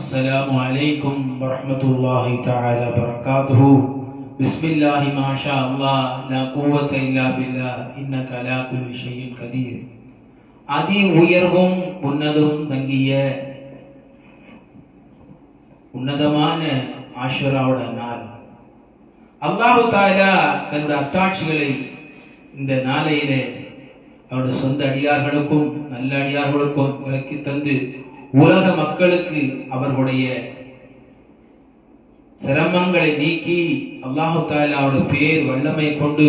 السلام عليكم ورحمة الله تعالى وبركاته. بسم الله ما شاء الله لا قوة إلا بالله إنك على كل شيء قدير. அதி உயர்வும் உன்னதமும் தங்கிய உன்னதமான ஆஷுராவோட நாள். அல்லாஹு தஆலா தனது அத்தாட்சிகளை இந்த நாளையிலே அவருடைய சொந்த அடியார்களுக்கும் நல்ல அடியார்களுக்கும் விளக்கி தந்து உலக மக்களுக்கு அவர்களுடைய சிரமங்களை நீக்கி அல்லாஹு தஆலா அவருடைய பேர் வல்லமை கொண்டு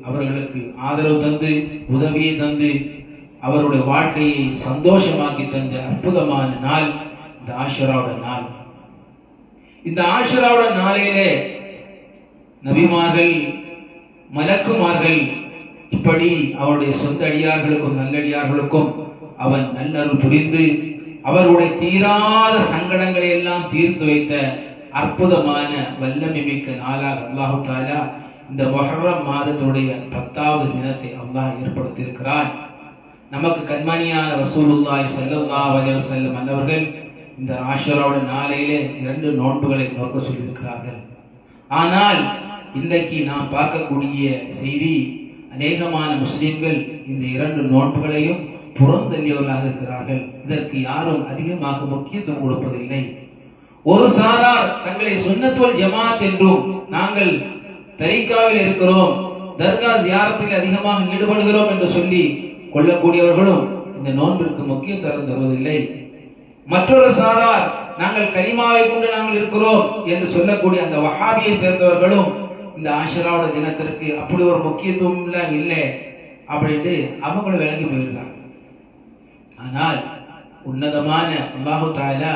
அவர்களுக்கு ஆதரவு தந்து உதவியை தந்து அவருடைய வாழ்க்கையை சந்தோஷமாக்கி தந்த அற்புதமான நாள் இந்த ஆஷுராவோட நாள். இந்த ஆஷுராவோட நாளிலே நபிமார்கள் மலக்குமார்கள் இப்படி அவருடைய சொந்த அடியார்களுக்கும் நல்லடியார்களுக்கும் அவன் நல்லருள் புரிந்து அவருடைய தீராத சங்கடங்களை எல்லாம் தீர்த்து வைத்த அற்புதமான வல்லமை மிக்க நாளாக அல்லாஹு தஆலா இந்த முஹர்ரம் மாதத்துடைய 10வது தினத்தை அல்லாஹ் ஏற்படுத்தியிருக்கிறான். நமக்கு கண்மணியான ரசூலுல்லாஹி ஸல்லல்லாஹு அலைஹி வஸல்லம் அன்னவர்கள் இந்த ஆஷுராவோட நாளையிலே 2 நோன்புகளை நோக்க சொல்லியிருக்கிறார்கள். ஆனால் இன்றைக்கு நாம் பார்க்கக்கூடிய செய்தி, அநேகமான முஸ்லிம்கள் இந்த 2 நோன்புகளையும் புறந்தள்ளியவர்களாக இருக்கிறார்கள். இதற்கு யாரும் அதிகமாக முக்கியத்துவம் கொடுப்பதில்லை. ஒரு சாரார் தங்களை சுன்னத்துல் ஜமாத் என்றும் நாங்கள் தரீகாவில் இருக்கிறோம், தர்கா ஜியாரத்தில் அதிகமாக ஈடுபடுகிறோம் என்று சொல்லி கொள்ளக்கூடியவர்களும் இந்த நோன்பிற்கு முக்கியத்துவம் தருவதில்லை. மற்றொரு சாரார் நாங்கள் கலிமாவை கொண்டு நாங்கள் இருக்கிறோம் என்று சொல்லக்கூடிய அந்த வஹாபியை சேர்ந்தவர்களும் இந்த ஆஷுராவோட தினத்திற்கு அப்படி ஒரு முக்கியத்துவம் இல்லை அப்படின்னு அவங்களும் விளங்கி போயிருக்காங்க. ஆனால் உன்னதமான அல்லாஹு தஆலா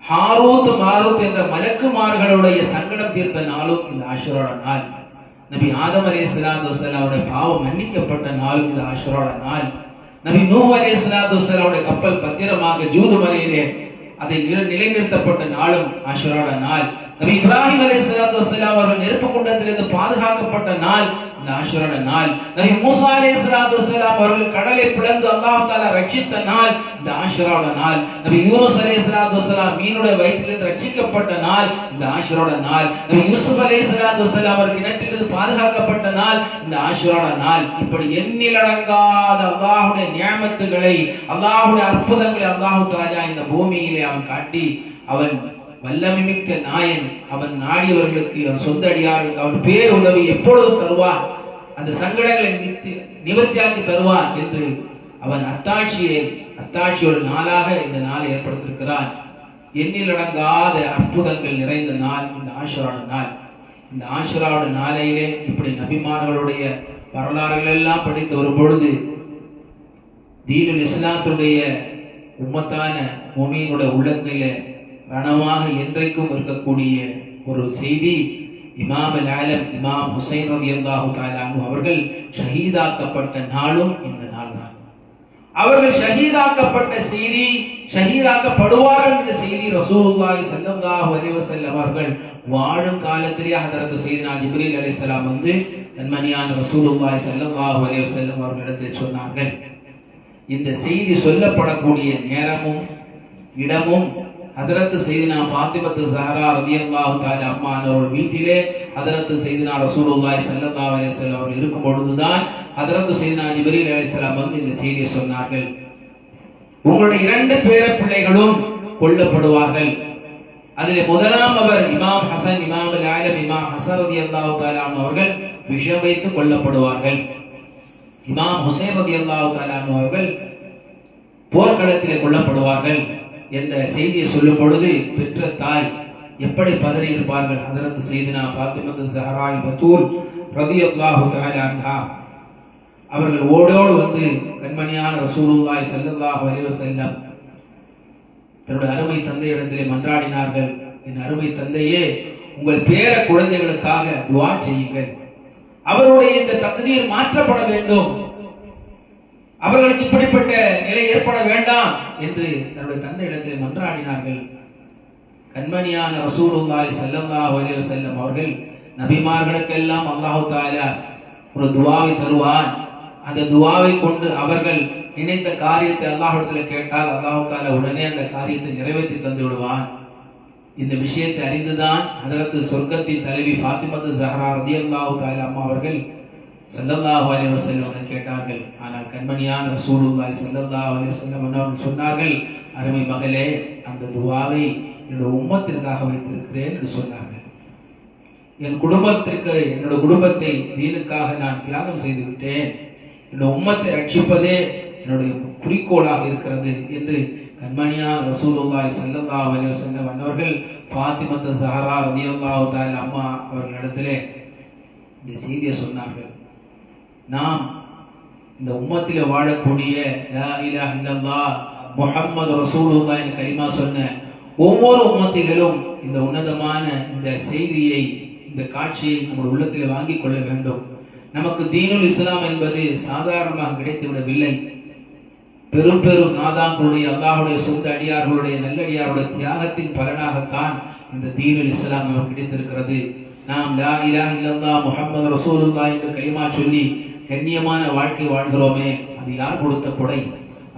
ஹாரூத் மாரூத் என்ற மலக்குமார்களுடைய சங்கடம் தீர்த்த நாளும் இந்த ஆஷுராவோட நாள். நபி ஆதம் அலைஹிஸ்ஸலாத்து வஸ்ஸலாம் அவருடைய பாவம் மன்னிக்கப்பட்ட நாளும் இந்த ஆஷுராவோட நாள். நபி நூஹ் அலைஹிஸ்ஸலாத்து வஸ்ஸலாம் அவருடைய கப்பல் பத்திரமாக ஜூது மலையிலே அதை நிலைநிறுத்தப்பட்ட நாளும் ஆஷுராவோட நாள். நபி இப்ராஹிம் அலைஹிஸ்ஸலாத்து வஸ்ஸலாம் அவர்கள் நெருப்பு குண்டத்திலிருந்து பாதுகாக்கப்பட்ட நாள் இந்த ஆஷுராவோட நாள். நபி மூசா அலைஹிஸ்ஸலாத்து வஸ்ஸலாம் அவர்கள் கடலை பிளந்து அல்லாஹ் தஆலா ரட்சித்த நாள் இந்த ஆஷுராவோட நாள். நபி யூனுஸ் அலைஹிஸ்ஸலாத்து வஸ்ஸலாம் மீனுடைய வயிற்றிலிருந்து ரட்சிக்கப்பட்ட நாள் இந்த ஆஷுராவோட நாள். நபி யூசுப் அலைஹிஸ்ஸலாத்து வஸ்ஸலாம் அவர்கள் கிணற்றிலிருந்து பாதுகாக்கப்பட்ட நாள் இந்த ஆஷுராவோட நாள். இப்படி எண்ணிலடங்காத அல்லாஹ்வுடைய நியமத்துகளை, அல்லாஹ்வுடைய அற்புதங்களை அல்லாஹ் தஆலா இந்த பூமியிலே அவன் காட்டி, அவன் வல்லமை மிக்க நாயன், அவன் நாடியவர்களுக்கு அவன் சொந்த அடியார்களுக்கு அவன் பேர் உதவி எப்பொழுதும் தருவான், அந்த சங்கடங்களை நிவர்த்தியாக்கி தருவான் என்று அவன் அத்தாட்சியோட நாளாக இந்த நாளை ஏற்படுத்தியிருக்கிறான். எண்ணிலடங்காத அற்புதங்கள் நிறைந்த நாள் இந்த ஆஷுராவோட நாள். இந்த ஆஷுராவோட நாளையிலே இப்படி நபிமார்களுடைய வரலாறுகள் எல்லாம் படித்து வரும் பொழுது தீனுல் இஸ்லாத்துடைய உம்மத்தான முஃமினுடைய உள்ளத்திலே ரணமாக என்றைக்கும் இருக்கக்கூடிய ஒரு செய்தி, இமாம் அல்-ஆலம் இமாம் ஹுசைன் ரலியல்லாஹு தஆலா அன்ஹு அவர்கள் ஷஹீதாக்கப்பட்ட நாளும் இந்த நாள் தான். அவர்கள் ஷஹீதாக்கப்பட்ட செய்தி, ஷஹீதாக்கப்படுவார்கள் என்ற செய்தி ரசூலுல்லாஹி ஸல்லல்லாஹு அலைஹி வஸல்லம் அவர்கள் வாழும் காலத்திலேயே ஹஜ்ரத் சையதுனா ஜிப்ரீல் அலைஹிஸ்ஸலாம் வந்து கண்மணியான ரசூலுல்லாஹி ஸல்லல்லாஹு அலைஹி வஸல்லம் அவர்களிடத்தில் சொன்னார்கள். இந்த செய்தி சொல்லப்படக்கூடிய நேரமும் இடமும் ஹஜ்ரத் சையதுனா ஃபாத்திமத்து ஸஹ்ரா ரலியல்லாஹு தஆலா அம்மா அவர்கள் வீட்டிலே ஹஜ்ரத் சையதுனா ரசூலுல்லாஹி ஸல்லல்லாஹு அலைஹி வஸல்லம் அவர்கள் இருக்கும் பொழுதுதான் ஹஜ்ரத் சையதுனா ஜிப்ரீல் அலைஹிஸ்ஸலாம் வந்து இந்த செய்தியை சொன்னார்கள். உங்களுடைய 2 பேர பிள்ளைகளும் கொல்லப்படுவார்கள். அதிலே முதலாம் அவர் இமாம் ஹசன், இமாம் அல்-ஆலம் இமாம் ஹசன் ரலியல்லாஹு தஆலா அவர்கள் விஷம் வைத்து கொல்லப்படுவார்கள். இமாம் ஹுசைன் ரலியல்லாஹு தஆலா அவர்கள் போர்க்களத்திலே கொல்லப்படுவார்கள் என்ற செய்தியை சொல்லும் பொழுது பெற்ற தாய் எப்படி பதறி இருப்பார்கள். ஹஜ்ரத் சையதுனா ஃபாத்திமத்து ஸஹ்ரா பத்தூல் ரலியல்லாஹு தஆலா அன்ஹா அவர்கள் ஓடோடு வந்து கண்மணியான ரசூலுல்லாஹி ஸல்லல்லாஹு அலைஹி வஸல்லம் தன்னுடைய அருமை தந்தையிடத்திலே மன்றாடினார்கள். என் அருமை தந்தையே, உங்கள் பேர குழந்தைகளுக்காக துஆ செய்யுங்கள், அவருடைய இந்த தக்தீர் மாற்றப்பட வேண்டும், அவர்களுக்கு இப்படிப்பட்ட நிலை ஏற்பட வேண்டாம் என்று தன்னுடைய தந்தையிடத்தில் மன்றாடினார்கள். கண்மணியான ரசூலுல்லாஹி ஸல்லல்லாஹு அலைஹி வஸல்லம் அவர்கள் நபிமார்களுக்கெல்லாம் அல்லாஹ் தஆலா ஒரு துஆவை தருவான். அந்த துஆவை கொண்டு அவர்கள் நினைத்த காரியத்தை அல்லாஹ்விடத்தில் கேட்டால் அல்லாஹ் தஆலா உடனே அந்த காரியத்தை நிறைவேற்றி தந்து விடுவான். இந்த விஷயத்தை அறிந்துதான் ஹஜரத் சொர்க்கத்தின் தலைவி ஃபாத்திமத்து ஸஹ்ரா ரலியல்லாஹு தஆலா அம்மா அவர்கள் ஸல்லல்லாஹு அலைஹி வஸல்லம் கேட்டார்கள். ஆனால் கண்மணியான ரசூலுல்லாஹி ஸல்லல்லாஹு அலைஹி வஸல்லம் அவர்கள் சொன்னார்கள், அருமை மகளே, அந்த துஆவை என்னுடைய உம்மத்திற்காக வைத்திருக்கிறேன் என்று சொன்னார்கள். என் குடும்பத்திற்கு, என்னோட குடும்பத்தை தீனுக்காக நான் தியாகம் செய்து விட்டேன், என்னுடைய உம்மத்தை ரட்சிப்பதே என்னுடைய குறிக்கோளாக இருக்கிறது என்று கண்மணியான ரசூலுல்லாஹி ஸல்லல்லாஹு அலைஹி வஸல்லம் அவர்கள் ஃபாத்திமத்து ஸஹ்ரா ரலியல்லாஹு தஆலா அம்மா அவர்களிடத்திலே இந்த செய்தியை சொன்னார்கள். நாம் இந்த உம்மத்திலே வாழக்கூடிய லா இலாஹ இல்லல்லாஹ் முஹம்மது ரசூலுல்லாஹ் என்ற கலிமா சொன்ன ஒவ்வொரு உம்மத்திகளும் இந்த உன்னதமான இந்த செய்தியை, இந்த காட்சியை நம்முடைய உள்ளத்திலே வாங்கிக் கொள்ள வேண்டும். நமக்கு தீனுல் இஸ்லாம் என்பது சாதாரணமாக கிடைத்து விடவில்லை. பெரும் பெரும் நாதாங்களுடைய, அல்லாஹ்வுடைய சொந்த அடியார்களுடைய, நல்லடியாருடைய தியாகத்தின் பலனாகத்தான் இந்த தீனுல் இஸ்லாம் நமக்கு கிடைத்திருக்கிறது. நாம் லா இலாஹ இல்லல்லாஹ் முஹம்மது ரசூலுல்லாஹ் என்று கலிமா சொல்லி கண்ணியமான வாழ்க்கை வாழ்கிறோமே, அது யார் கொடுத்த கொடை?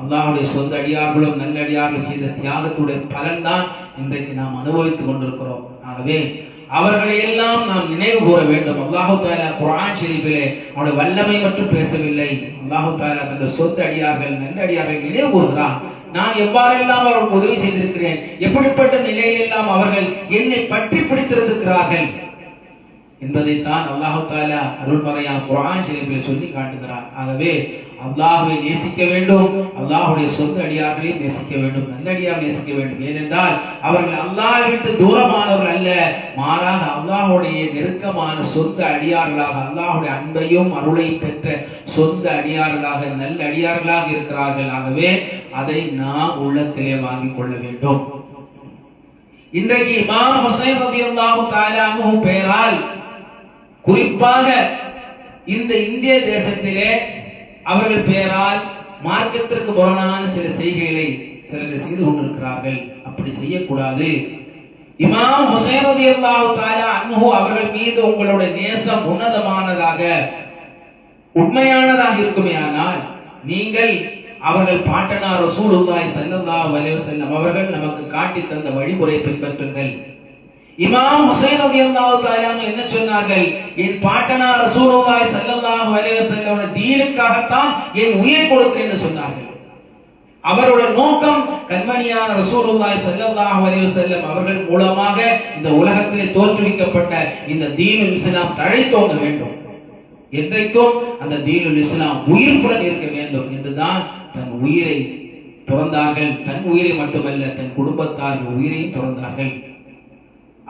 அல்லாஹ்வுடைய சொந்த அடியார்களும் நல்லடியார்கள் செய்த தியாகத்துடைய பலன்தான் இன்றைக்கு நாம் அனுபவித்துக் கொண்டிருக்கிறோம். ஆகவே அவர்களை எல்லாம் நாம் நினைவு கூற வேண்டும். அல்லாஹு தஆலா குர்ஆன் ஷரீஃபிலே அவருடைய வல்லமை மட்டும் பேசவில்லை. அல்லாஹு தஆலா தந்த சொந்த அடியார்கள், நல்லடியார்கள் நினைவு கூறுகிறார். நான் எவ்வாறெல்லாம் அவர்களுக்கு உதவி செய்திருக்கிறேன், எப்படிப்பட்ட நிலையிலெல்லாம் அவர்கள் என்னை பற்றி பிடித்திருக்கிறார்கள் என்பதைத்தான் அல்லாஹு தஆலா அருள்மறையான் குர்ஆன் ஷரீஃபில் சொல்லி காட்டுகிறார். ஆகவே அல்லாஹ்வை நேசிக்க வேண்டும், அல்லாஹ்வுடைய சொந்த அடியார்களை நேசிக்க வேண்டும், நல்லடியார் நேசிக்க வேண்டும். ஏனென்றால் அவர்கள் அல்லாஹ்வை விட்டு தூரமானவர்கள் அல்ல, மாறாக அல்லாஹ்வுடைய நெருக்கமான சொந்த அடியார்களாக, அல்லாஹ்வுடைய அன்பையும் அருளையும் பெற்ற சொந்த அடியார்களாக, நல்ல அடியார்களாக இருக்கிறார்கள். ஆகவே அதை நாம் உள்ளத்திலே வாங்கிக் கொள்ள வேண்டும். இன்றைக்கு இமாம் ஹுசைன் ரலியல்லாஹு தஆலா அன்ஹு பெயரால் குறிப்பாக இந்த இந்திய தேசத்திலே அவர்கள் பெயரால் மார்க்கத்திற்கு புறம்பான சில செய்கைகளை சிலர் செய்து கொண்டிருக்கிறார்கள். அப்படி செய்யக்கூடாது. இமாம் ஹுசைன் ரலியல்லாஹு தஆலா அன்ஹு அவர்கள் மீது உங்களுடைய நேசம் உன்னதமானதாக, உண்மையானதாக இருக்குமேயானால் நீங்கள் அவர்கள் பாட்டனார் ரசூலுல்லாஹி ஸல்லல்லாஹு அலைஹி வஸல்லம் அவர்கள் நமக்கு காட்டி தந்த வழிமுறை பின்பற்றுங்கள். இமாம் ஹுசைன் ரலியல்லாஹு தஆலா என்ன சொன்னார்கள்? என் பாட்டனார் ரசூலுல்லாஹி ஸல்லல்லாஹு அலைஹி வஸல்லம் தீனுக்காகத்தான் என் உயிரை கொடுக்கிறேன் என்று சொன்னார்கள். அவருடைய நோக்கம் கண்மணியான ரசூலுல்லாஹி ஸல்லல்லாஹு அலைஹி வஸல்லம் அவர்கள் மூலமாக இந்த உலகத்திலே தோற்றுவிக்கப்பட்ட இந்த தீனுல் இஸ்லாம் தழைத்தோங்க வேண்டும். என்றைக்கும் அந்த தீனுல் இஸ்லாம் உயிர்ப்புடன் இருக்க வேண்டும் என்றுதான் தன் உயிரை துறந்தார்கள். தன் உயிரை மட்டுமல்ல, தன் குடும்பத்தார் உயிரையும் துறந்தார்கள்.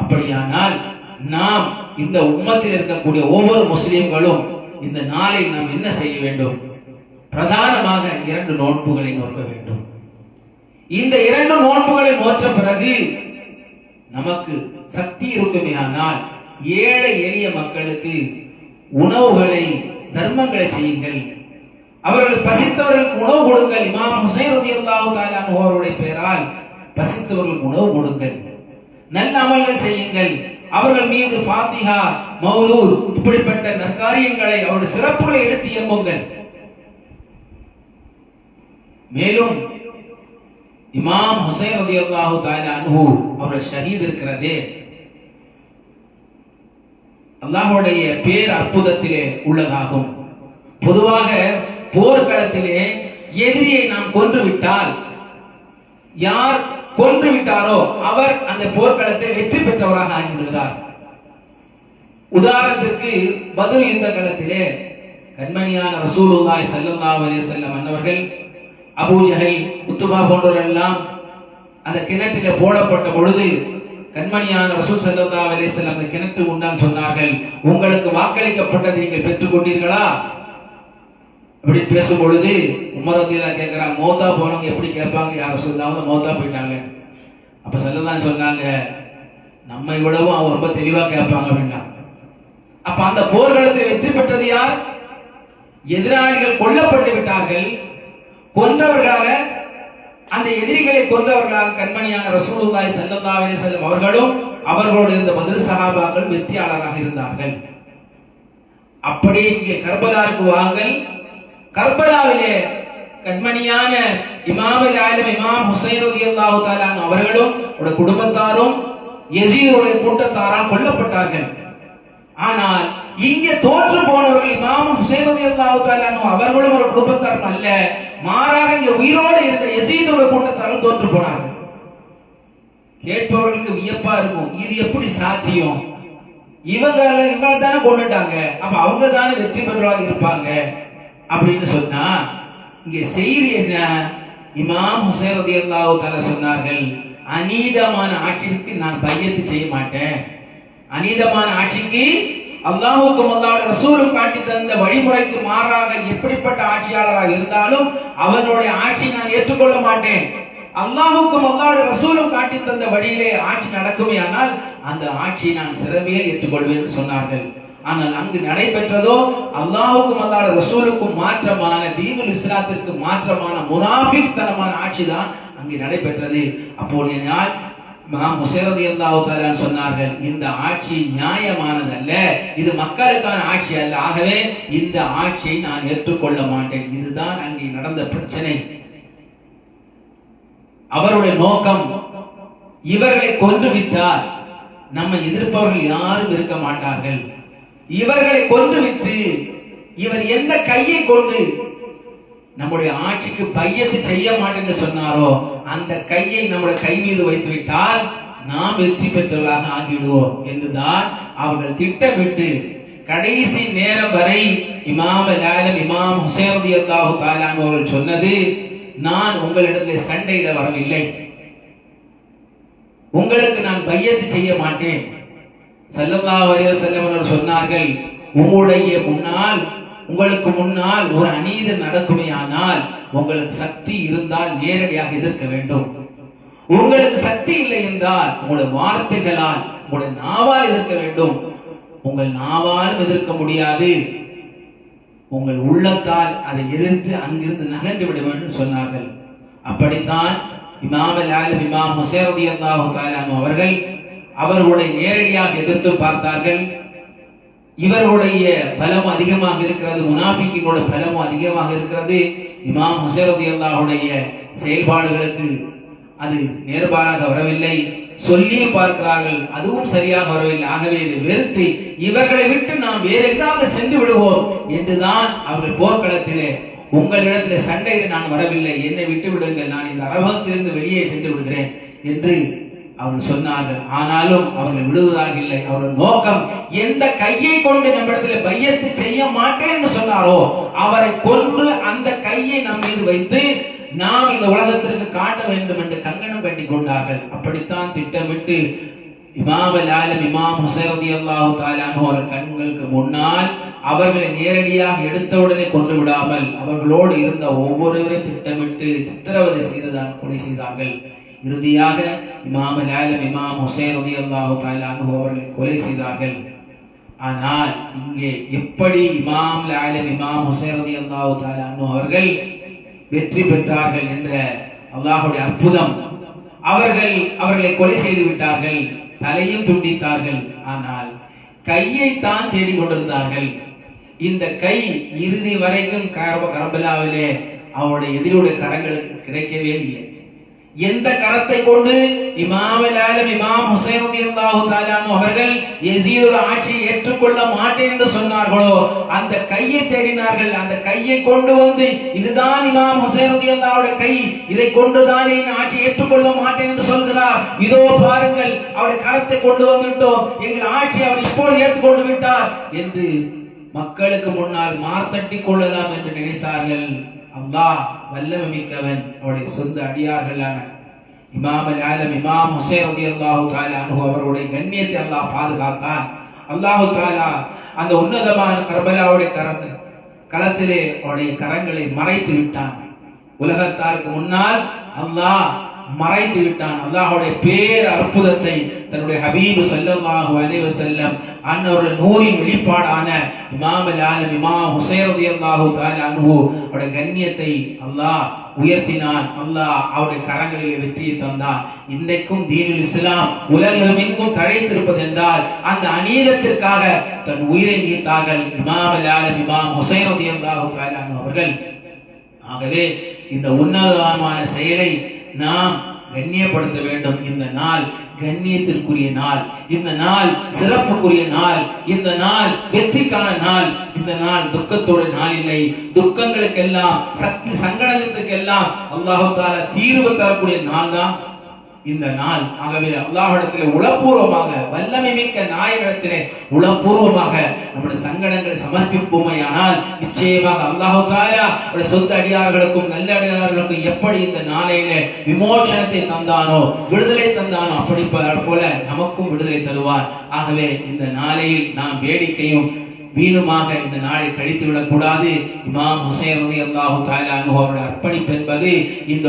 அப்படியானால் நாம் இந்த உம்மத்தில் இருக்கக்கூடிய ஒவ்வொரு முஸ்லிம்களும் இந்த நாளை நாம் என்ன செய்ய வேண்டும்? பிரதானமாக 2 நோன்புகளை நோக்க வேண்டும். இந்த 2 நோன்புகளை நோற்ற பிறகு நமக்கு சக்தி இருக்குமே ஆனால் ஏழை எளிய மக்களுக்கு உணவுகளை, தர்மங்களை செய்யுங்கள். அவர்கள் பசித்தவர்களுக்கு உணவு கொடுங்கள். இமாம் ஹுசைன் ரலியல்லாஹு தஆலா அன்ஹு அவருடைய பெயரால் பசித்தவர்களுக்கு உணவு கொடுங்கள், நல்ல அமல்கள் செய்யுங்கள். அவர்கள் மீது ஃபாத்திஹா, மௌலூத் இப்படிப்பட்ட நற்காரியங்களை, அவருடைய சிறப்புகளை எடுத்து எம்புங்கள். மேலும் இமாம் ஹுசைன் ரலியல்லாஹு தஆலா அன்ஹு அவருடைய ஷஹீத் இருக்கிறதே, அல்லாஹ்வுடைய பேர் அற்புதத்திலே உள்ளதாகும். பொதுவாக போர்க்களத்திலே எதிரியை நாம் கொன்று விட்டால், யார் கொன்று விட்டாரோ அவர் அந்த போர்க்களத்தை வெற்றி பெற்றவராக ஆகிவிடுகிறார். உதாரணத்திற்கு பத்ர் யுத்த களத்திலே கண்மணியான ரசூலுல்லாஹி ஸல்லல்லாஹு அலைஹி வஸல்லம் அன்னவர்கள், அபூ ஜஹல், உத்பா போன்றவரெல்லாம் அந்த கிணற்றிலே போடப்பட்ட பொழுது கண்மணியான ரசூல் ஸல்லல்லாஹு அலைஹி வஸல்லம் அந்த கிணற்று முன்னால் சொன்னார்கள், உங்களுக்கு வாக்களிக்கப்பட்டதை நீங்கள் பெற்றுக் கொண்டீர்களா? அப்படி பேசும் பொழுது உமர் ரலியல்லாஹு கேட்கிறாங்க, மௌத்தா போனவங்க எப்படி கேட்பாங்க? யார் ரசூலுல்லாஹ் மௌத்தா போயிட்டாங்க. அப்ப ஸல்லல்லாஹு சொன்னாங்க, நம்மை விடவும் அவங்க ரொம்ப தெளிவா கேட்பாங்க அப்படின்னா. அப்ப அந்த போர்க்களத்தில் வெற்றி பெற்றது யார்? எதிராளிகள் கொல்லப்பட்டு விட்டார்கள். கொன்றவர்களாக, அந்த எதிரிகளை கொன்றவர்களாக கண்மணியான ரசூலுல்லாஹி ஸல்லல்லாஹு அலைஹி வஸல்லம் அவர்களும் அவர்களோடு இருந்த பத்ர் சஹாபாக்கள் வெற்றியாளராக இருந்தார்கள். அப்படியே இங்கே கர்பலாவுக்கு வாங்கள். கர்பலாவிலே கண்மணியான இமாமுல் ஆலம் இமாம் ஹுசைன் ரலியல்லாஹு தஆலா அவர்களும் அவருடைய குடும்பத்தாரும் யஸீதுடைய கூட்டத்தாரால் கொல்லப்பட்டார்கள். ஆனால் இங்கே தோற்று போனவர்கள் இமாம் ஹுசைன் ரலியல்லாஹு தஆலா அவர்களும் ஒரு குடும்பத்தாரும் அல்ல, மாறாக இங்கே உயிரோடு இருந்த யஸீதுடைய கூட்டத்தாரும் தோற்று போனார்கள். கேட்பவர்களுக்கு வியப்பா இருக்கும், இது எப்படி சாத்தியம்? இவங்க தானே கொண்டுட்டாங்க, அப்ப அவங்க தானே வெற்றி பெற்றவர்களாக இருப்பாங்க அப்படின்னு சொன்னா இங்க செய்தி என்ன? இமாம் ஹுசைன் ரலியல்லாஹு தஆலா சொன்னார்கள், அநீதமான ஆட்சிக்கு நான் பையத்து செய்ய மாட்டேன். அநீதமான ஆட்சிக்கு அல்லாஹ்வுக்கும் அல்லாஹ்வுடைய ரசூலும் காட்டி தந்த வழிமுறைக்கு மாறாக எப்படிப்பட்ட ஆட்சியாளராக இருந்தாலும் அவனுடைய ஆட்சியை நான் ஏற்றுக்கொள்ள மாட்டேன். அல்லாஹ்வுக்கும் அல்லாஹ்வுடைய ரசூலும் காட்டி தந்த வழியிலே ஆட்சி நடக்குமே ஆனால் அந்த ஆட்சியை நான் சிறமையில் ஏற்றுக்கொள்வேன் என்று சொன்னார்கள். ஆனால் அங்கு நடைபெற்றதோ அல்லாஹ்வுக்கும் அல்லாஹ்வுடைய ரசூலுக்கும் மாற்றமான, தீனுல் இஸ்லாத்திற்கு மாற்றமான முனாஃபிக் தனமான ஆட்சி தான் அங்கு நடைபெற்றது. அப்போது இமாம் ஹுசைன் ரலியல்லாஹு தஆலா சொன்னார்கள், இந்த ஆட்சி நியாயமானதல்ல, இது மக்களுக்கான ஆட்சி அல்ல, ஆகவே இந்த ஆட்சியை நான் ஏற்றுக்கொள்ள மாட்டேன். இதுதான் அங்கே நடந்த பிரச்சனை. அவருடைய நோக்கம், இவர்களை கொன்று விட்டால் நம்ம எதிர்ப்பவர்கள் யாரும் இருக்க மாட்டார்கள். இவர்களை கொன்றுவிட்டு இவர் எந்த கையை கொண்டு நம்முடைய ஆட்சிக்கு பையத்து செய்ய மாட்டேன் என்று சொன்னாரோ அந்த கையை நம்முடைய கை மீது வைத்து விட்டால் நாம் வெற்றி பெற்றவர்களாக ஆகிவிடுவோம் என்றுதான் அவர்கள் திட்டமிட்டு கடைசி நேரம் வரை இமாமுல் ஆலம் இமாம் ஹுசைன் ரலியல்லாஹு தஆலா அவர்கள் சொன்னது, நான் உங்களிடத்தில் சண்டையிட வரவில்லை, உங்களுக்கு நான் பையத்து செய்ய மாட்டேன். ஸல்லல்லாஹு அலைஹி வஸல்லம் அவர்கள் சொன்னார்கள், உங்களுக்கு முன்னால் ஒரு அநீதி நடக்குமேயானால் உங்களுக்கு சக்தி இருந்தால் நேரடியாக எதிர்க்க வேண்டும். உங்களுக்கு சக்தி இல்லை என்றால் உங்களுடைய வார்த்தைகளால், உங்களுடைய நாவால் எதிர்க்க வேண்டும். உங்கள் நாவால் எதிர்க்க முடியாது, உங்கள் உள்ளத்தால் அதை எதிர்த்து அங்கிருந்து நகர்ந்து விட வேண்டும் சொன்னார்கள். அப்படித்தான் இமாமுல் ஆலம் இமாம் ஹுசைன் ரலியல்லாஹு தஆலா அவர்கள் அவர்களுடைய நேரடியாக எதிர்த்து பார்த்தார்கள். இவர்களுடைய பலம் அதிகமாக இருக்கிறது, முனாஃபிக்கினுடைய பலம் அதிகமாக இருக்கிறது. இமாம் ஹுசைன் ரலியல்லாஹுடைய செயல்பாடுகளுக்கு அது நேர்பாடாக வரவில்லை. சொல்லி பார்க்கிறார்கள், அதுவும் சரியாக வரவில்லை. ஆகவே இதை வெறுத்து இவர்களை விட்டு நாம் வேற எங்காவது சென்று விடுவோம் என்றுதான் அவர்கள் போர்க்களத்திலே, உங்களிடத்தில் சண்டையிட நான் வரவில்லை, என்னை விட்டு விடுங்கள், நான் இந்த அரபகத்திலிருந்து வெளியே சென்று விடுகிறேன் என்று அவர்கள் சொன்னார்கள். ஆனாலும் அவர்கள் விடுவதாக இல்லை. அவர்கள் நோக்கம், எந்த கையை கொண்டு நம்மிடத்தில் பையத்து செய்ய மாட்டேன் என்று சொன்னாரோ அவரை கொன்று அந்த கையை நம் மீது வைத்து நாம் இந்த உலகத்திற்கு காட்ட வேண்டும் என்று கங்கணம் கட்டி கொண்டார்கள். அப்படித்தான் திட்டமிட்டு இமாமுல் ஆலம் இமாம் ஹுசைன் ரலியல்லாஹு தஆலா அவர்கள் கண்களுக்கு முன்னால் அவர்களை நேரடியாக எடுத்தவுடனே கொண்டு விடாமல் அவர்களோடு இருந்த ஒவ்வொருவரையும் திட்டமிட்டு சித்திரவதை செய்துதான் கொலை செய்தார்கள். இறுதியாக இமாமுல் ஆலம் இமாம் ஹுசைன் ரலியல்லாஹு தஆலா அவர்களை கொலை செய்தார்கள். ஆனால் இங்கே எப்படி இமாமுல் ஆலம் இமாம் ஹுசைன் ரலியல்லாஹு தஆலா அவர்கள் வெற்றி பெற்றார்கள் என்ற அல்லாஹ்வுடைய அற்புதம். அவர்களை கொலை செய்து விட்டார்கள், தலையும் துண்டித்தார்கள். ஆனால் கையை தான் தேடிக்கொண்டிருந்தார்கள். இந்த கை இறுதி வரைக்கும் கர்பலாவிலே அவருடைய எதிரியுடைய கரங்களுக்கு கிடைக்கவே இல்லை. எந்த கரத்தை கொண்டு இமாமுல் ஆலம் இமாம் ஹுசைன் ரலியல்லாஹு தஆலா அவர்கள் யஸீதுடைய ஆட்சியை ஏற்றுக்கொள்ள மாட்டேன் என்று சொன்னார்களோ அந்த கையை தேடினார்கள். அந்த கையை கொண்டு வந்து, இதுதான் இமாம் ஹுசைன் ரலியல்லாஹுடைய கை, இதை கொண்டுதான் இந்த ஆட்சியை ஏற்றுக்கொள்ள மாட்டேன் என்று சொல்கிறார், இதோ பாருங்கள் அவருடைய கரத்தை கொண்டு வந்துவிட்டோம், எங்கள் ஆட்சியை அவர் இப்போது ஏற்றுக்கொண்டு விட்டார் என்று மக்களுக்கு முன்னால் மார்த்தட்டி கொள்ளலாம் என்று நினைத்தார்கள். அல்லாஹ் வல்லமை மிக்கவன். அவருடைய சொந்த அடியார்களான இமாமுல் ஆலம் இமாம் ஹுசைன் ரலியல்லாஹு தஆலா அவருடைய கண்ணியத்தை அல்லாஹ் பாதுகாத்தான். அல்லாஹ் தஆலா அந்த உன்னதமான கர்பலாவுடைய களத்திலே அவருடைய கரங்களை மறைத்து விட்டான். உலகத்தாருக்கு முன்னால் அல்லாஹ் மறைத்து விட்டான். அல்லாஹ்வுடைய பேர் அற்புதத்தை தன்னுடைய ஹபீப் ஸல்லல்லாஹு அலைஹி வஸல்லம் அன்னவருடைய நூரின் வெளிப்பாடான இமாமுல் ஆலம் இமாம் ஹுசைன் ரலியல்லாஹு தஆலா அவருடைய கண்ணியத்தை அல்லாஹ் உயர்த்தினான். அல்லாஹ் அவருடைய கரங்களிலே வெற்றியை தந்தான். இன்றைக்கும் தீனுல் இஸ்லாம் உலகமெங்கும் தழைத்திருப்பது என்றால் அந்த அநீதத்திற்காக தன் உயிரை நீத்தார்கள் இமாமுல் ஆலம் இமாம் ஹுசைன் ரலியல்லாஹு தஆலா அவர்கள். ஆகவே இந்த உன்னதமான செயலை நாம் கண்ணியப்படுத்த வேண்டும். இந்த நாள் கண்ணியத்திற்குரிய நாள், இந்த நாள் சிறப்புக்குரிய நாள், இந்த நாள் வெற்றிக்கான நாள். இந்த நாள் துக்கத்தோட நாள் இல்லை. துக்கங்களுக்கெல்லாம் சங்கடங்களுக்கெல்லாம் அல்லாஹ் தஆலா தீர்வு தரக்கூடிய நாள் தான் இந்த நாள். ஆகவே அல்லாஹ்விடத்திலே உளப்பூர்வமாக, வல்லமை மிக்க நாயகத்திலே உளப்பூர்வமாக நம்முடைய சங்கடங்களை சமர்ப்பிப்போமையானால் நிச்சயமாக அல்லாஹ் தஆலா சொந்த அடியார்களுக்கும் நல்ல அடியார்களுக்கும் எப்படி இந்த நாளையிலே விமோசனத்தை தந்தானோ, விடுதலை தந்தானோ, அப்படி போல நமக்கும் விடுதலை தருவார். ஆகவே இந்த நாளையில் நாம் வேடிக்கையும் வீணுமாக இந்த நாளை கழித்து விடக்கூடாது. இமாம் ஹுசைன் ரலியல்லாஹு தஆலா அன்ஹு அவருடைய அர்ப்பணிப்பு என்பது இந்த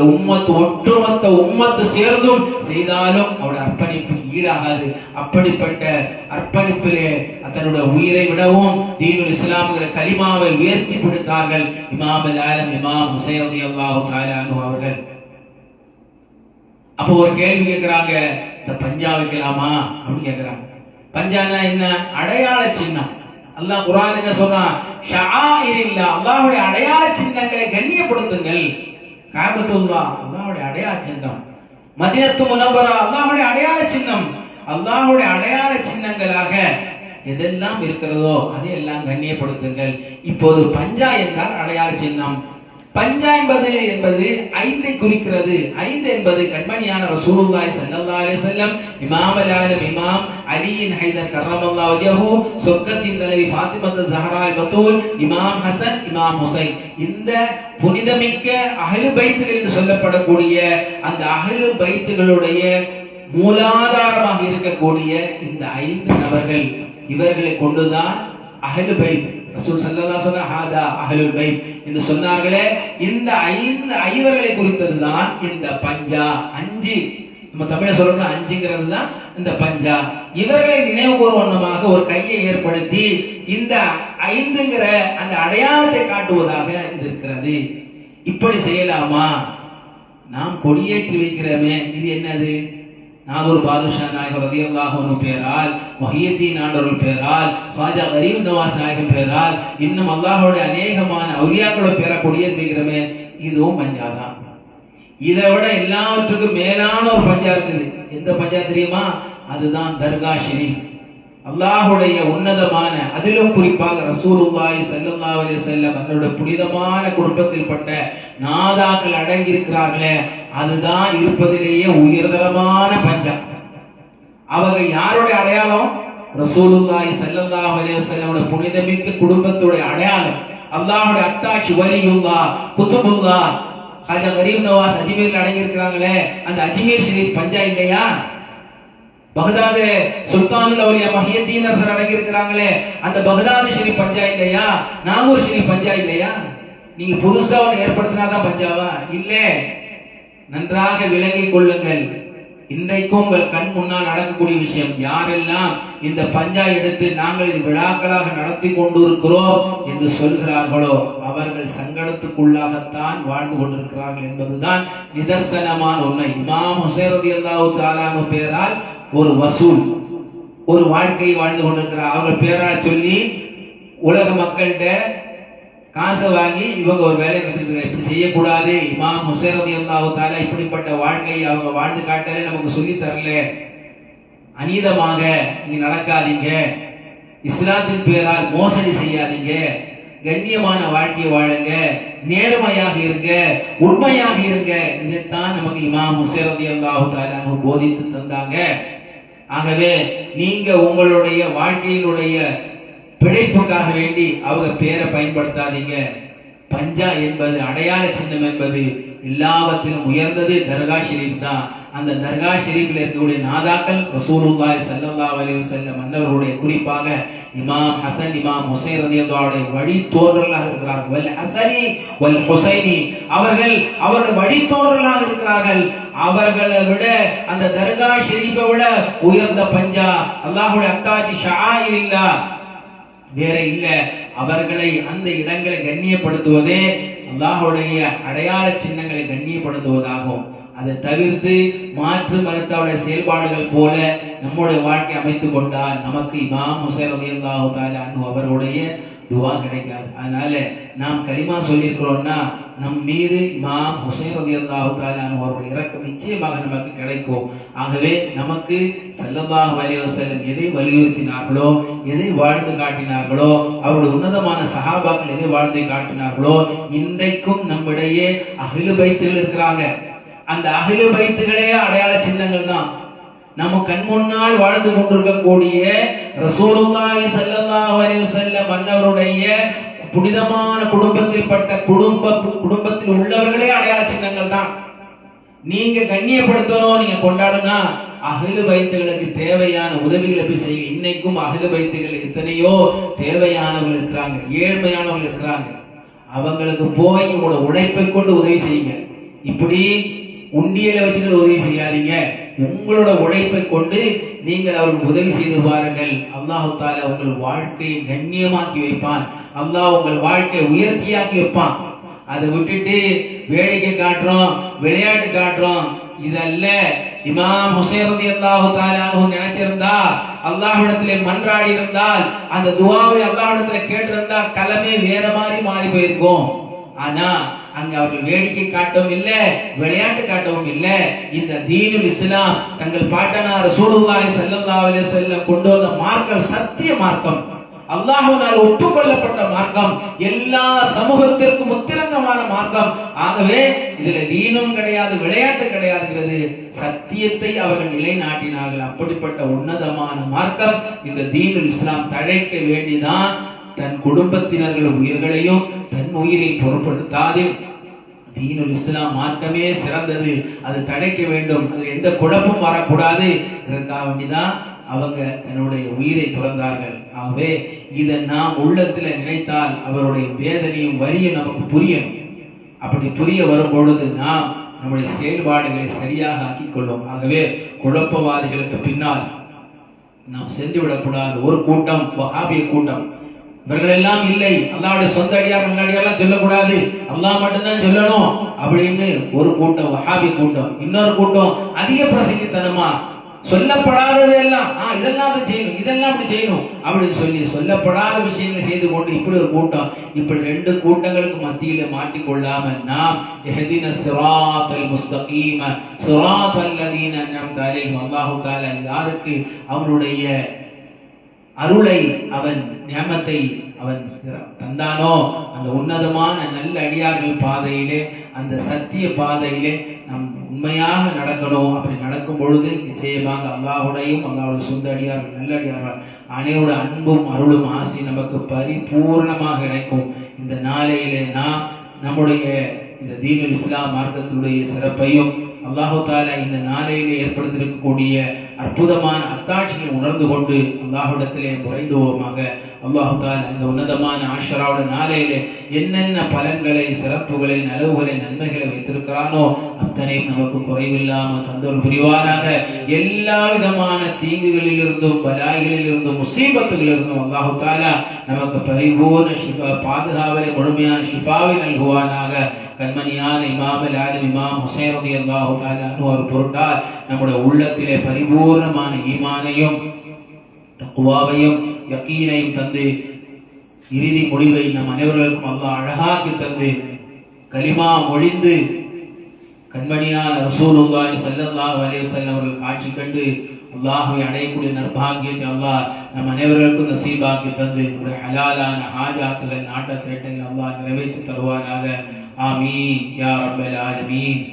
ஒட்டுமொத்த உம்மத்து சேர்ந்தும் செய்தாலும் அவருடைய அர்ப்பணிப்பு ஈடாகாது. அப்படிப்பட்ட அர்ப்பணிப்பிலே தன்னுடைய உயிரை விடவும் தீனுல் இஸ்லாம்ங்கிற கலிமாவை உயர்த்தி பிடித்தார்கள் இமாம் அல் ஆலம் இமாம் ஹுசைன் ரலியல்லாஹு தஆலா அன்ஹு அவர்கள். அப்போ ஒரு கேள்வி கேட்கிறாங்க, இந்த பஞ்சா வைக்கலாமா அப்படின்னு கேட்கிறாங்க. பஞ்சானா என்ன? அடையாள சின்னம். அல்லாஹ் குர்ஆன் என்ன சொல்றான்? ஷஆயிரில்லாஹ், அல்லாஹ்வுடைய அடையாள சின்னங்களை கண்ணியப்படுத்துங்கள். காபத்துல்லாஹ் அல்லாஹ்வுடைய அடையாள சின்னம், மதீனத்து முனவ்வரா அல்லாஹ்வுடைய அடையாள சின்னம். அல்லாஹ்வுடைய அடையாள சின்னங்களாக எதெல்லாம் இருக்கிறதோ அதையெல்லாம் கண்ணியப்படுத்துங்கள். இப்போது பஞ்சா என்றால் அடையாள சின்னம். பஞ்சா என்பது 5 குறிக்கிறது. 5 என்பது கண்மணியான ரசூலுல்லாஹி ஸல்லல்லாஹு அலைஹி வஸல்லம், இமாம் அல்-ஆலம் இமாம் அலியின் ஹைதர் கர்ரமல்லாஹு வஜஹு, சொர்க்கத்தின் தலைவி ஃபாத்திமா ஸஹரா அல்-பத்தூல், இமாம் ஹசன், இமாம் ஹுசைன், இந்த புனிதமிக்க அஹ்லு பைத்துகள் என்று சொல்லப்படக்கூடிய அந்த அஹ்லு பைத்துகளுடைய மூலாதாரமாக இருக்கக்கூடிய இந்த 5 நபர்கள், இவர்களை கொண்டுதான் அஹ்லு பைத், ரசூல் ஸல்லல்லாஹு அலைஹி வஸல்லம் ஹாதா அஹ்லுல் பைத் என்று சொன்னார்களே, இந்த 5 ஐவர்களை குறித்ததுதான் இந்த பஞ்சா. 5 நம்ம தமிழ சொல்றோம்னா 5ங்கிறது தான் இந்த பஞ்சா. இவர்களை நினைவு கூறுவண்ணமாக ஒரு கையை ஏற்படுத்தி இந்த 5ங்கிற அந்த அடையாளத்தை காட்டுவதாக இது இருக்கிறது. இப்படி செய்யலாமா? நாம் கொடியேற்றி வைக்கிறோமே, இது என்னது? நாகூர் பாதுஷா நாயகம் ரலியல்லாஹு அன்ஹு பெயரால், முஹியத்தீன் ஆண்டவர்கள் பெயரால், ख्वाजा गरीब नवाज நாயகம் பெயரால், இன்னும் அல்லாஹ்வுடைய அநேகமான அவுலியாக்களோட பெயரை கொடியேற்றி வைக்கிறோமே, இதுவும் பஞ்சாதான். இதை விட எல்லாவற்றுக்கும் மேலான ஒரு பஞ்சா இருக்குது. எந்த பஞ்சா தெரியுமா? அதுதான் தர்கா ஷரீஃப். அல்லாஹ்வுடைய உன்னதமான, அதிலும் குறிப்பாக ரசூலுல்லாஹி ஸல்லல்லாஹு அலைஹி வஸல்லம் அவருடைய புனிதமான குடும்பத்தில் பட்ட நாதாக்கள் அடங்கி இருக்கிறார்களே, அதுதான் இருப்பதிலேயே உயர்தரமான பஞ்சம். அவங்க யாருடைய அடையாளம்? ரசூலுல்லாஹி ஸல்லல்லாஹு அலைஹி வஸல்லம் புனிதமிக்க குடும்பத்துடைய அடையாளம். அல்லாஹ்வுடைய அத்தாட்சி, வலியுல்லாஹ், குதுபுல்லாஹ், ख्वाजा गरीब नवाज அஜ்மீரில் அடங்கி இருக்கிறாங்களே, அந்த அஜ்மீர் ஷரீஃப் பஞ்சா இல்லையா? பகதாது சுல்தானுல் அவுலியா முஹியத்தீன் அரசர் அடங்கி இருக்கிறாங்களே, அந்த பகதாது ஷரீஃப் பஞ்சா இல்லையா? நாகூர் ஷரீஃப் பஞ்சா இல்லையா? நீங்க புதுசா ஒன்று ஏற்படுத்தினாதான் பஞ்சாவா? இல்லை. நன்றாக விளங்கிக் கொள்ளுங்கள். இன்றைக்கும் உங்கள் கண் முன்னால் நடக்கக்கூடிய விஷயம். யாரெல்லாம் இந்த பஞ்சா எடுத்து நாங்கள் இது விழாக்களாக நடத்தி கொண்டு இருக்கிறோம் என்று சொல்கிறார்களோ அவர்கள் சங்கடத்துக்குள்ளாகத்தான் வாழ்ந்து கொண்டிருக்கிறார்கள் என்பதுதான் நிதர்சனமான உண்மை. இமாம் ஹுசைன் ரலியல்லாஹு தஆலா அன்ஹு பெயரால் ஒரு வசூல், ஒரு வாழ்க்கையை வாழ்ந்து கொண்டிருக்கிறார். அவர்கள் பேரால் சொல்லி உலக மக்கள்கிட்ட காசை வாங்கி இவங்க ஒரு வேலையை கற்றுக்கிறாங்க. இப்படி செய்யக்கூடாது. இமாம் ஹுசைன் ரலியல்லாஹு தஆலா இப்படிப்பட்ட வாழ்க்கையை அவங்க வாழ்ந்து காட்டலே நமக்கு சொல்லி தரல. அநீதமாக நீங்க நடக்காதீங்க, இஸ்லாத்தின் பேரால் மோசடி செய்யாதீங்க, கண்ணியமான வாழ்க்கையை வாழுங்க, நேர்மையாக இருங்க, உண்மையாக இருங்க. இதைத்தான் நமக்கு இமாம் ஹுசைன் ரலியல்லாஹு தஆலா போதித்து தந்தாங்க. ஆகவே நீங்க உங்களுடைய வாழ்க்கையினுடைய பிழைப்புக்காக வேண்டி அவங்க பேரை பயன்படுத்தாதீங்க. பஞ்சா என்பது, அடையாள சின்னம் என்பது எல்லாவற்றிலும் உயர்ந்தது தர்கா ஷரீஃப் தான். அந்த தர்கா ஷரீஃபில் இருக்கக்கூடிய நாதாக்கள் ரசூலுல்லாஹி ஸல்லல்லாஹு அலைஹி வஸல்லம் அன்னவர்களுடைய, குறிப்பாக இமாம் ஹசன், இமாம் ஹுசைன் ரலியல்லாஹு அன்ஹு வழித்தோன்றலாக இருக்கிறார்கள். வல் ஹஸனி வல் ஹுசைனி, அவர்கள் அவருடைய வழித்தோன்றலாக இருக்கிறார்கள். அவர்களை விட அந்த தர்கா ஷரீஃபை விட உயர்ந்த பஞ்சா, அல்லாஹ்வுடைய அத்தாஜி ஷஆயிரில்லாஹ் வேற இல்ல. அவர்களை, அந்த இடங்களை கண்ணியப்படுத்துவதே அல்லாஹ்வுடைய அடையாள சின்னங்களை கண்ணியப்படுத்துவதாகும். அதை தவிர்த்து மாற்று மதத்தவருடைய செயல்பாடுகள் போல நம்முடைய வாழ்க்கை அமைத்துக் கொண்டால் நமக்கு இமாம் ஹுசைன் ரலியல்லாஹு தஆலா அன்ஹு அவர்களுடைய துவா கிடைக்காது. அதனால நாம் கலிமா சொல்லியிருக்கிறோம்னா நம் மீது இமாம் ஹுசைன் ரலியல்லாஹு தஆலா அன்ஹு அவர்கள் இரக்கம் நிச்சயமாக நமக்கு கிடைக்கும். ஆகவே நமக்கு ஸல்லல்லாஹு அலைஹி வஸல்லம் எதை வலியுறுத்தினார்களோ, எதை வாழ்ந்து காட்டினார்களோ, அவருடைய உன்னதமான சஹாபாக்கள் எதை வாழ்ந்து காட்டினார்களோ, இன்றைக்கும் நம்மிடையே அஹ்லு பைத்துகள் இருக்கிறாங்க. அந்த அஹ்லு பைத்துகளே அடையாள சின்னங்கள் தான். நம்ம கண் முன்னால் வாழ்ந்து கொண்டிருக்கக்கூடிய ரசூலுல்லாஹி ஸல்லல்லாஹு அலைஹி வஸல்லம் அன்னவருடைய புனிதமான குடும்பத்தில் உள்ளவர்களே அடையாள சின்னங்கள் தான். நீங்க கண்ணியப்படுத்தணும், நீங்க கொண்டாடுனா அஹ்லு பைத்துகளுக்கு தேவையான உதவிகளை போய் செய்யுங்க. இன்னைக்கும் அஹ்லு பைத்துகள் எத்தனையோ தேவையானவர்கள் இருக்கிறாங்க, ஏழ்மையானவர்கள் இருக்கிறாங்க. அவங்களுக்கு போய் உங்களோட உழைப்பை கொண்டு உதவி செய்யுங்க. இப்படி உண்டியலை வச்சுக்கிட்டு உதவி செய்யாதீங்க. உங்களோட உழைப்பை கொண்டு நீங்கள் அவருக்கு உதவி செய்து பாருங்கள். அல்லாஹ் தஆலா உங்கள் வாழ்க்கையை கண்ணியமாக்கி வைப்பான். அல்லாஹ் உங்கள் வாழ்க்கையை உயர்த்தியாக்கி வைப்பான். அதை விட்டுட்டு வேடிக்கை காட்டுறோம், விளையாட்டு காட்டுறோம், இதல்ல. இமாம் ஹுசைன் ரலியல்லாஹு தஆலா அன்ஹு நினைச்சிருந்தா, அல்லாஹ்விடத்திலே மன்றாடி இருந்தால், அந்த துஆவை அல்லாஹ்விடத்திலே கேட்டிருந்தா கலமே வேற மாதிரி மாறி போயிருக்கும். ஆனா அங்க அவர்கள் வேடிக்கை காட்டவும் இல்லை, விளையாட்டு காட்டவும் இல்லை. இந்த தீனுல் இஸ்லாம் தங்கள் பாட்டனார் ரசூலுல்லாஹி ஸல்லல்லாஹு அலைஹி வஸல்லம் கொண்டு வந்த மார்க்கம் சத்திய மார்க்கம், அல்லாஹ்வினால் ஒப்புக்கொள்ளப்பட்ட மார்க்கம், எல்லா சமூகத்திற்கும் முத்திரங்கமான மார்க்கம். ஆகவே இதுல தீனும் கிடையாது, விளையாட்டு கிடையாதுங்கிறது சத்தியத்தை அவர்கள் நிலைநாட்டினார்கள். அப்படிப்பட்ட உன்னதமான மார்க்கம் இந்த தீனுல் இஸ்லாம் தழைக்க வேண்டிதான். தன் குடும்பத்தினர்கள் உயிர்களையும் தன் உயிரை பொருட்படுத்தாது. தீனுல் இஸ்லாம் மார்க்கமே சிறந்தது, அது தடைக்க வேண்டும், அது எந்த குழப்பமும் வரக்கூடாது. இதற்காக வேண்டிதான் அவங்க தன்னுடைய உயிரை துறந்தார்கள். ஆகவே இதை நாம் உள்ளத்துல நினைத்தால் அவருடைய வேதனையும் வரியும் நமக்கு புரியும். அப்படி புரிய வரும் பொழுது நாம் நம்முடைய செயல்பாடுகளை சரியாக ஆக்கிக் கொள்ளும். ஆகவே குழப்பவாதிகளுக்கு பின்னால் நாம் சென்று விடக்கூடாது. ஒரு கூட்டம் வஹாபிய கூட்டம், இவர்கள் எல்லாம் இல்லை, அல்லாஹ்வுடைய சொந்த அடியார் நல்லடியார்லாம் சொல்லக்கூடாது, அல்லாஹ் மட்டும்தான் சொல்லணும் அப்படின்னு ஒரு கூட்டம் வஹாபி கூட்டம். இன்னொரு கூட்டம் அதிக பிரசங்கித்தனமா சொல்லப்படாதது எல்லாம் இதெல்லாம் அதை செய்யணும், இதெல்லாம் அப்படி செய்யணும் அப்படின்னு சொல்லி சொல்லப்படாத விஷயங்களை செய்து கொண்டு இப்படி ஒரு கூட்டம். இப்படி ரெண்டு கூட்டங்களுக்கு மத்தியில மாட்டிக்கொள்ளாமல் நாம் இஹ்தினஸ் ஸிராத்தல் முஸ்தகீம ஸிராத்தல் லதீன அன்அம்த அலைஹிம், அல்லாஹ் தஆலா யாருக்கு அவனுடைய அருளை அவன் நியமத்தை அவன் தந்தானோ அந்த உன்னதமான நல்ல அடியார்கள் பாதையிலே, அந்த சத்திய பாதையிலே நாம் உண்மையாக நடக்கணும். அப்படி நடக்கும் பொழுது நிச்சயமாக அல்லாஹுடையும் அல்லாஹுடைய சொந்த அடியார்கள் நல்ல அடியார்கள் அனைவரோட அன்பும் அருளும் ஆசி நமக்கு பரிபூர்ணமாக கிடைக்கும். இந்த நாளையிலே நாம் நம்முடைய இந்த தீனுல் இஸ்லாம் மார்க்கத்தினுடைய சிறப்பையும் அல்லாஹு தஆலா இந்த நாளையிலே ஏற்படுத்தியிருக்கக்கூடிய அற்புதமான அத்தாட்சிகளை உணர்ந்து கொண்டு அல்லாஹ்விடத்திலே முறைந்துவோமாக. அல்லாஹு தஆலா இந்த உன்னதமான ஆஷராவுடைய நாளையிலே என்னென்ன பலன்களை, சிறப்புகளை, நலவுகளை, நன்மைகளை வைத்திருக்கிறானோ அத்தனையும் நமக்கு குறைவில்லாமல் தந்தோர் புரிவாராக. எல்லா விதமான தீங்குகளில் இருந்தும், பலாய்களில் இருந்தும், முசீபத்துகளில் இருந்தும் அல்லாஹு தஆலா நமக்கு பரிபூர்ண ஷிஃபா, பாதுகாவலை, முழுமையான ஷிஃபாவை நல்குவானாக. கண்மணியான இமாமுல் ஆலிம் இமாம் ஹுசைன் ரலியல்லாஹு தஆலா அன்ஹு அவர் பொருட்டால் நம்முடைய உள்ளத்திலே பரிபூர்ணமான ஈமானையும் தக்வாவையும் யகீனையும் தந்து இறுதி முடிவை நம் அனைவர்களுக்கும் அல்லாஹ் அழகாக்கி தந்து கலிமா மொழிந்து கண்மணியான ரசூலுல்லாஹி ஸல்லல்லாஹு அலைஹி வஸல்லம் அவர்கள் காட்சி கண்டு அல்லாஹ்வை அடையக்கூடிய நற்பாக்கியத்தை அல்லாஹ் நம் அனைவர்களுக்கும் நசீபாக்கி தந்து நம்முடைய ஹலாலான ஹாஜாத்துகள், நாட்ட தேட்டங்கள் அல்லாஹ் நிறைவேற்றி தருவானாக. ஆமீன் யா ரப்பல் ஆலமீன்.